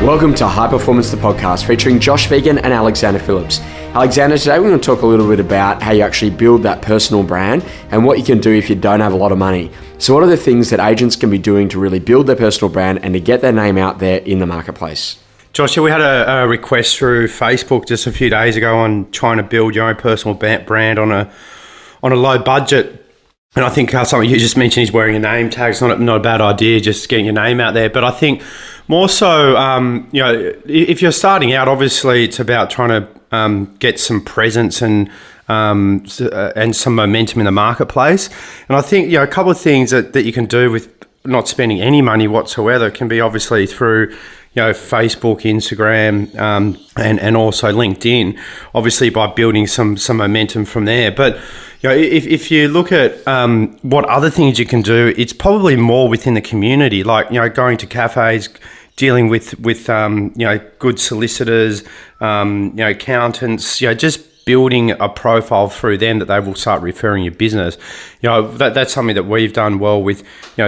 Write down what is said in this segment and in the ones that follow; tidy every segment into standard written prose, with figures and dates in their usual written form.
Welcome to High Performance, the podcast, featuring Josh Phegan and Alexander Phillips. Alexander, today we're going to talk a little bit about how you actually build that personal brand and what you can do if you don't have a lot of money. So what are the things that agents can be doing to really build their personal brand and to get their name out there in the marketplace? Josh, we had a request through Facebook just a few days ago on trying to build your own personal brand on a low budget. And I think something you just mentioned is wearing a name tag. It's not a bad idea, just getting your name out there. But I think more so, if you're starting out, obviously it's about trying to get some presence and some momentum in the marketplace. And I think a couple of things that you can do with not spending any money whatsoever can be obviously through Facebook, Instagram, and also LinkedIn, obviously by building some momentum from there. But if you look at what other things you can do, it's probably more within the community, like going to cafes, dealing with good solicitors, accountants, just building a profile through them that they will start referring your business. That's something that we've done well with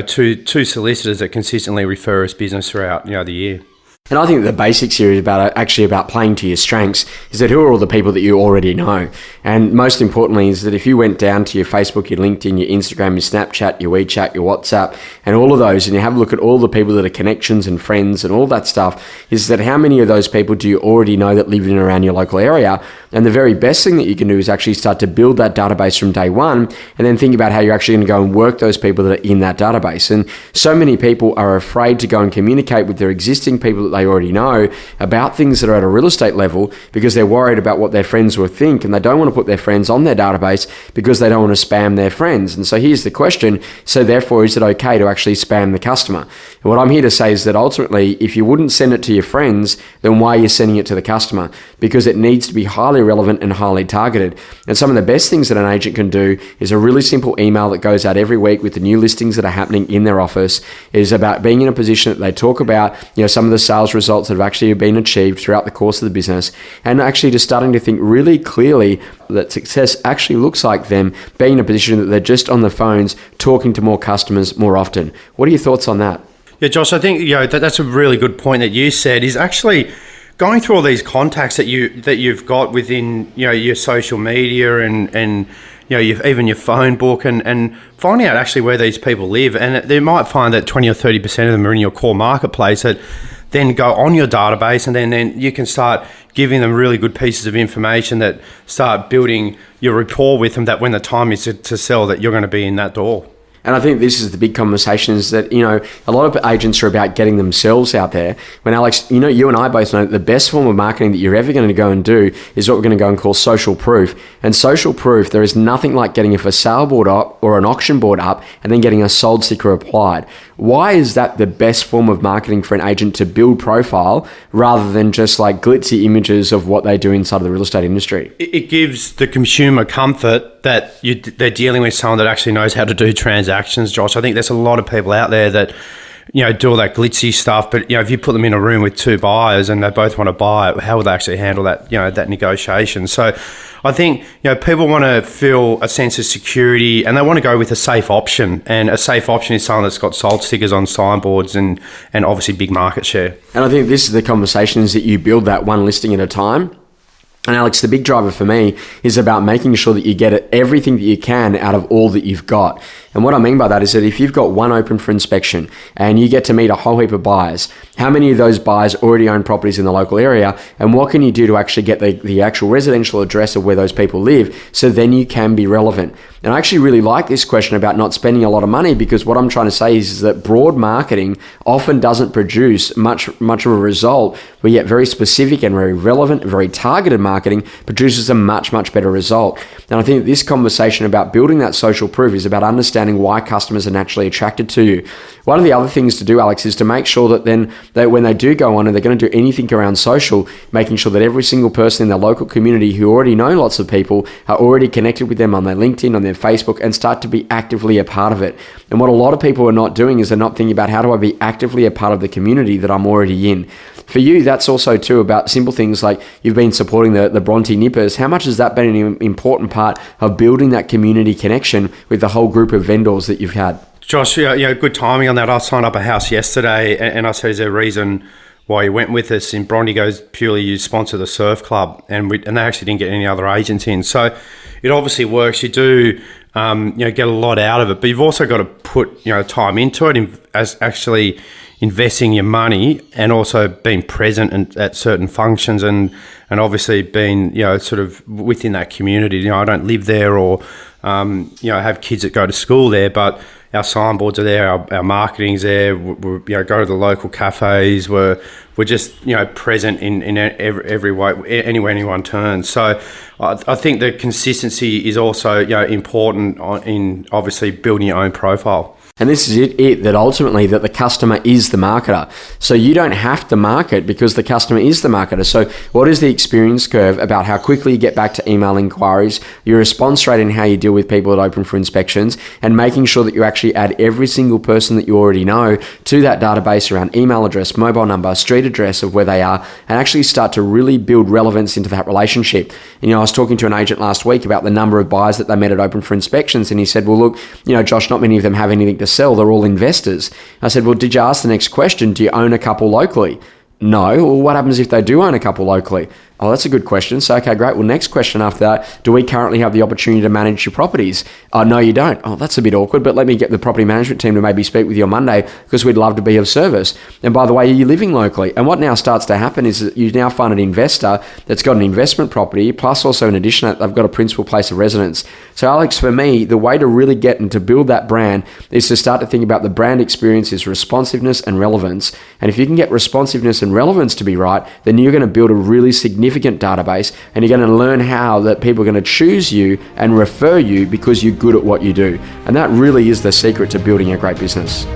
two solicitors that consistently refer us business throughout the year. And I think the basics here is about playing to your strengths, is that who are all the people that you already know? And most importantly is that if you went down to your Facebook, your LinkedIn, your Instagram, your Snapchat, your WeChat, your WhatsApp, and all of those, and you have a look at all the people that are connections and friends and all that stuff, is that how many of those people do you already know that live in and around your local area? And the very best thing that you can do is actually start to build that database from day one, and then think about how you're actually going to go and work those people that are in that database. And so many people are afraid to go and communicate with their existing people that they already know about things that are at a real estate level because they're worried about what their friends will think, and they don't want to put their friends on their database because they don't want to spam their friends. And so here's the question: so therefore, is it okay to actually spam the customer? And what I'm here to say is that ultimately, if you wouldn't send it to your friends, then why are you sending it to the customer? Because it needs to be highly relevant and highly targeted. And some of the best things that an agent can do is a really simple email that goes out every week with the new listings that are happening in their office. It is about being in a position that they talk about some of the sales results that have actually been achieved throughout the course of the business, and actually just starting to think really clearly that success actually looks like them being in a position that they're just on the phones talking to more customers more often. What are your thoughts on that? Yeah, Josh, I think that's a really good point that you said, is actually going through all these contacts that you've got within your social media and even your phone book, and finding out actually where these people live. And they might find that 20 or 30% of them are in your core marketplace that then go on your database, and then you can start giving them really good pieces of information that start building your rapport with them, that when the time is to sell, that you're going to be in that door. And I think this is the big conversation, is that, a lot of agents are about getting themselves out there. When Alex, you and I both know that the best form of marketing that you're ever going to go and do is what we're going to go and call social proof. And social proof, there is nothing like getting a for sale board up or an auction board up and then getting a sold sticker applied. Why is that the best form of marketing for an agent to build profile rather than just like glitzy images of what they do inside of the real estate industry? It gives the consumer comfort that they're dealing with someone that actually knows how to do transactions, Josh. I think there's a lot of people out there that do all that glitzy stuff, but if you put them in a room with two buyers and they both want to buy it, how will they actually handle that that negotiation? So I think people want to feel a sense of security, and they want to go with a safe option. And a safe option is someone that's got sold stickers on signboards and obviously big market share. And I think this is the conversation, is that you build that one listing at a time. And Alex, the big driver for me is about making sure that you get everything that you can out of all that you've got. And what I mean by that is that if you've got one open for inspection and you get to meet a whole heap of buyers, how many of those buyers already own properties in the local area? And what can you do to actually get the actual residential address of where those people live, so then you can be relevant? And I actually really like this question about not spending a lot of money, because what I'm trying to say is that broad marketing often doesn't produce much of a result, where yet very specific and very relevant, very targeted marketing produces a much better result. And I think this conversation about building that social proof is about understanding why customers are naturally attracted to you. One of the other things to do, Alex, is to make sure that then that when they do go on and they're going to do anything around social, making sure that every single person in their local community who already know lots of people are already connected with them on their LinkedIn, on their Facebook, and start to be actively a part of it. And what a lot of people are not doing is they're not thinking about, how do I be actively a part of the community that I'm already in? For you, that's also too about simple things like you've been supporting the Bronte Nippers. How much has that been an important part of building that community connection with the whole group of vendors that you've had? Josh, good timing on that. I signed up a house yesterday, and I said, is there a reason why he went with us. In Bronte goes purely you sponsor the surf club, and they actually didn't get any other agents in. So it obviously works. You do get a lot out of it, but you've also got to put time into it, as actually investing your money and also being present at certain functions and obviously being sort of within that community. I don't live there or have kids that go to school there, but our signboards are there, our marketing's there. We go to the local cafes. We're just present in every way, anywhere anyone turns. So I think the consistency is also important in obviously building your own profile. And this is it, that ultimately that the customer is the marketer. So you don't have to market because the customer is the marketer. So what is the experience curve about how quickly you get back to email inquiries, your response rate and how you deal with people that open for inspections, and making sure that you actually add every single person that you already know to that database around email address, mobile number, street address of where they are, and actually start to really build relevance into that relationship. And I was talking to an agent last week about the number of buyers that they met at open for inspections, and he said, well, look, Josh, not many of them have anything to sell. They're all investors. I said, well, did you ask the next question? Do you own a couple locally? No. Well, what happens if they do own a couple locally? Oh, that's a good question. So, okay, great. Well, next question after that, do we currently have the opportunity to manage your properties? No, you don't. Oh, that's a bit awkward, but let me get the property management team to maybe speak with you on Monday because we'd love to be of service. And by the way, are you living locally? And what now starts to happen is that you now find an investor that's got an investment property, plus also in addition to that, they've got a principal place of residence. So, Alex, for me, the way to really get and to build that brand is to start to think about the brand experience is responsiveness and relevance. And if you can get responsiveness and relevance to be right, then you're going to build a really significant database, and you're going to learn how that people are going to choose you and refer you because you're good at what you do. And that really is the secret to building a great business.